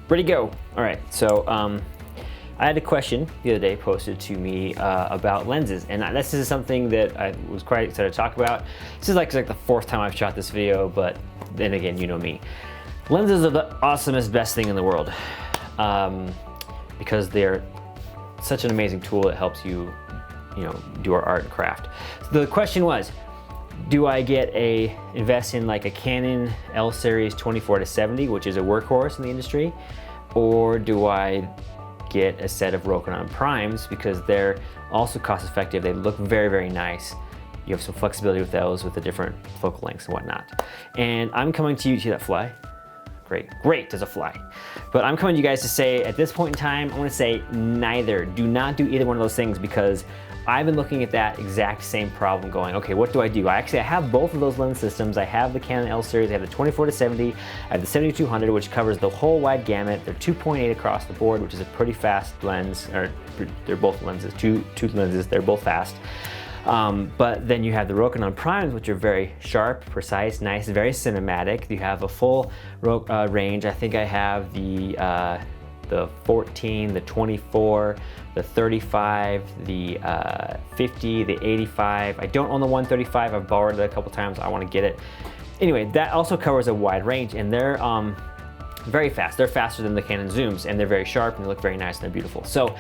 Ready, go. All right, so I had a question the other day posted to me about lenses, and this is something that I was quite excited to talk about. This is like the fourth time I've shot this video, but then again, you know me. Lenses are the awesomest, best thing in the world because they're such an amazing tool that helps you, do our art and craft. So the question was, do I invest in like a Canon L series 24-70, which is a workhorse in the industry, or do I get a set of Rokinon Primes because they're also cost effective? They look very, very nice. You have some flexibility with those with the different focal lengths and whatnot. And I'm coming to you, see that fly? Great, there's a fly. But I'm coming to you guys to say, at this point in time, I want to say neither. Do not do either one of those things, because I've been looking at that exact same problem going, okay, what do I do? I have both of those lens systems. I have the Canon L series, I have the 24-70, I have the 7200, which covers the whole wide gamut. They're 2.8 across the board, which is a pretty fast lens, or they're both lenses, two lenses, they're both fast. But then you have the Rokinon Primes, which are very sharp, precise, nice, very cinematic. You have a full range. I think I have the 14, the 24, the 35, the 50, the 85. I don't own the 135. I've borrowed it a couple times. I want to get it. Anyway, that also covers a wide range, and they're very fast. They're faster than the Canon zooms, and they're very sharp, and they look very nice, and they're beautiful. So.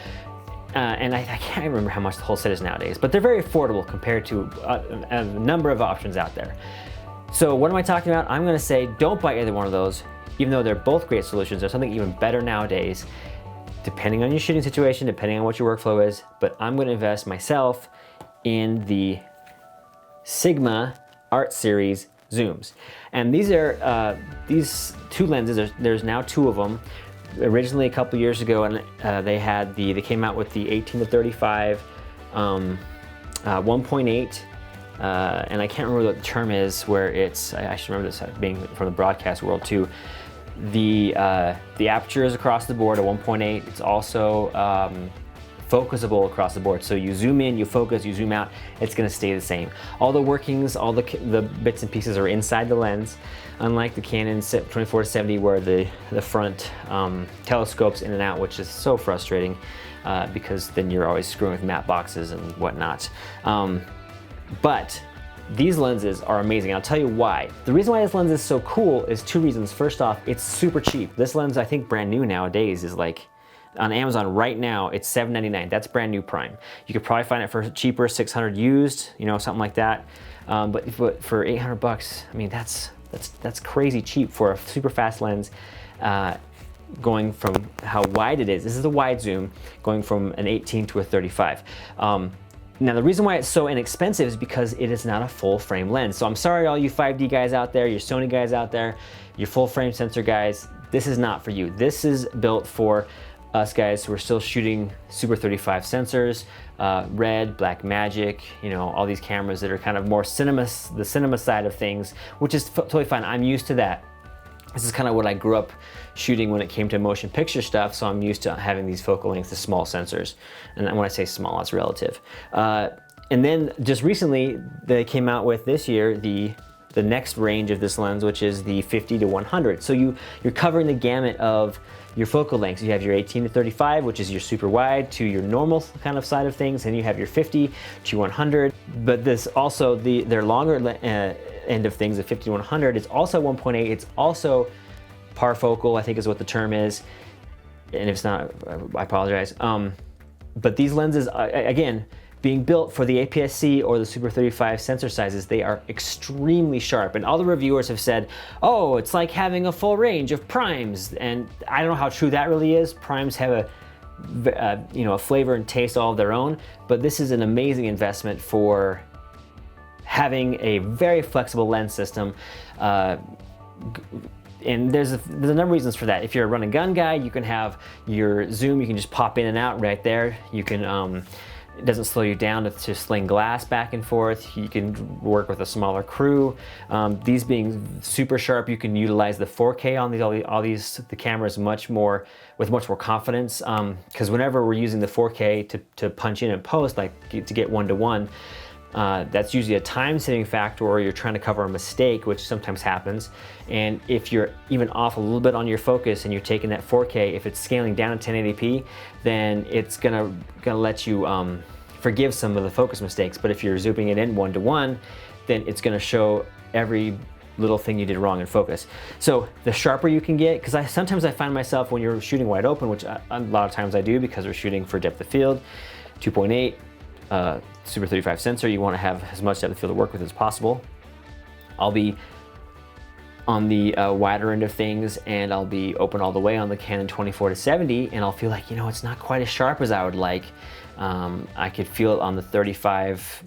And I can't remember how much the whole set is nowadays, but they're very affordable compared to a number of options out there. So what am I talking about? I'm gonna say don't buy either one of those, even though they're both great solutions. There's something even better nowadays, depending on your shooting situation, depending on what your workflow is, but I'm gonna invest myself in the Sigma Art Series zooms. And these are, these two lenses, there's now two of them. Originally a couple years ago, and they came out with the 18-35 1.8, and I can't remember what the term is, where it's, I should remember this being from the broadcast world too. The aperture is across the board at 1.8. It's also focusable across the board. So you zoom in, you focus, you zoom out, it's gonna stay the same. All the workings, all the bits and pieces are inside the lens, unlike the Canon 24-70 where the front telescopes in and out, which is so frustrating because then you're always screwing with matte boxes and whatnot. But these lenses are amazing. I'll tell you why. The reason why this lens is so cool is two reasons. First off, it's super cheap. This lens, I think brand new nowadays, is like, on Amazon right now, it's $7.99. That's brand new prime. You could probably find it for cheaper, 600 used, something like that. But for 800 bucks, I mean, that's crazy cheap for a super fast lens. Going from how wide it is. This is a wide zoom, going from an 18 to a 35. Now the reason why it's so inexpensive is because it is not a full frame lens. So I'm sorry all you 5D guys out there, your Sony guys out there, your full frame sensor guys, this is not for you. This is built for us guys who are still shooting Super 35 sensors, Red, Blackmagic, all these cameras that are kind of more the cinema side of things, which is totally fine. I'm used to that. This is kind of what I grew up shooting when it came to motion picture stuff, so I'm used to having these focal lengths, the small sensors. And when I say small, it's relative. And then just recently, they came out with this year the next range of this lens, which is the 50-100. So you're covering the gamut of your focal lengths. You have your 18-35, which is your super wide, to your normal kind of side of things, and you have your 50-100. But this also, their longer end of things, the 50-100, is also 1.8. It's also parfocal, I think is what the term is. And if it's not, I apologize. But these lenses, again, being built for the APS-C or the Super 35 sensor sizes, they are extremely sharp. And all the reviewers have said, oh, it's like having a full range of primes. And I don't know how true that really is. Primes have a flavor and taste all of their own, but this is an amazing investment for having a very flexible lens system. And there's a number of reasons for that. If you're a run and gun guy, you can have your zoom, you can just pop in and out right there. You can, it doesn't slow you down to sling glass back and forth. You can work with a smaller crew. These being super sharp, you can utilize the 4K on the cameras with much more confidence. Because whenever we're using the 4K to punch in and post, like to get 1-to-1, That's usually a time-saving factor, or you're trying to cover a mistake, which sometimes happens. And if you're even off a little bit on your focus and you're taking that 4K, if it's scaling down to 1080p, then it's gonna let you forgive some of the focus mistakes. But if you're zooming it in 1:1, then it's gonna show every little thing you did wrong in focus. So the sharper you can get, because sometimes I find myself when you're shooting wide open, which a lot of times I do because we're shooting for depth of field, 2.8, Super 35 sensor, you want to have as much depth of field to work with as possible. I'll be on the wider end of things, and I'll be open all the way on the Canon 24-70, and I'll feel like, you know, it's not quite as sharp as I would like. I could feel it on the 35.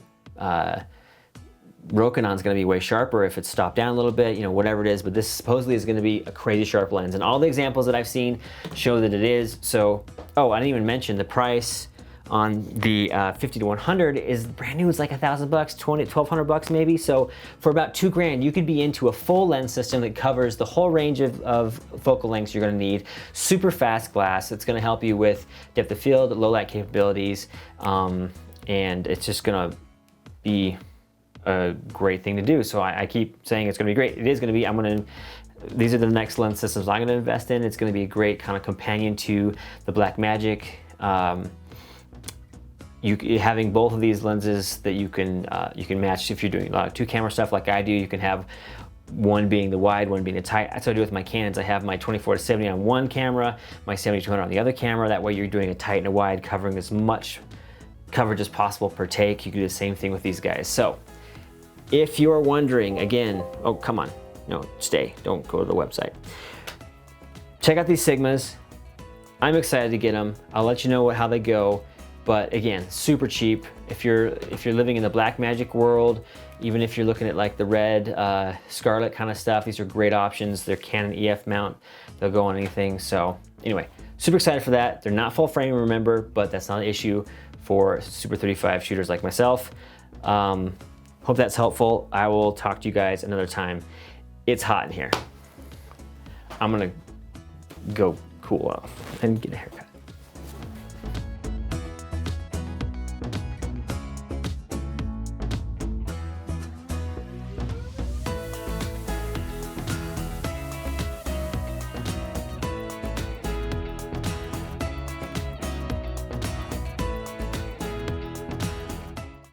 Rokinon's going to be way sharper if it's stopped down a little bit, you know, whatever it is, but this supposedly is going to be a crazy sharp lens, and all the examples that I've seen show that it is. So, oh, I didn't even mention the price on the 50-100 is brand new. It's like $1,000, $1,200 maybe. So for about $2,000, you could be into a full lens system that covers the whole range of focal lengths you're going to need. Super fast glass. It's going to help you with depth of field, low light capabilities, and it's just going to be a great thing to do. So I keep saying it's going to be great. It is going to be. These are the next lens systems I'm going to invest in. It's going to be a great kind of companion to the Blackmagic. Having both of these lenses that you can match if you're doing a lot of 2-camera stuff like I do. You can have one being the wide, one being the tight. That's what I do with my Canons. I have my 24-70 on one camera, my 70-200 on the other camera. That way you're doing a tight and a wide, covering as much coverage as possible per take. You can do the same thing with these guys. So if you're wondering, again, oh, come on, no, stay, don't go to the website. Check out these Sigmas. I'm excited to get them. I'll let you know how they go. But again, super cheap. If you're living in the Blackmagic world, even if you're looking at like the red, scarlet kind of stuff, these are great options. They're Canon EF mount. They'll go on anything. So anyway, super excited for that. They're not full frame, remember, but that's not an issue for Super 35 shooters like myself. Hope that's helpful. I will talk to you guys another time. It's hot in here. I'm gonna go cool off and get a haircut.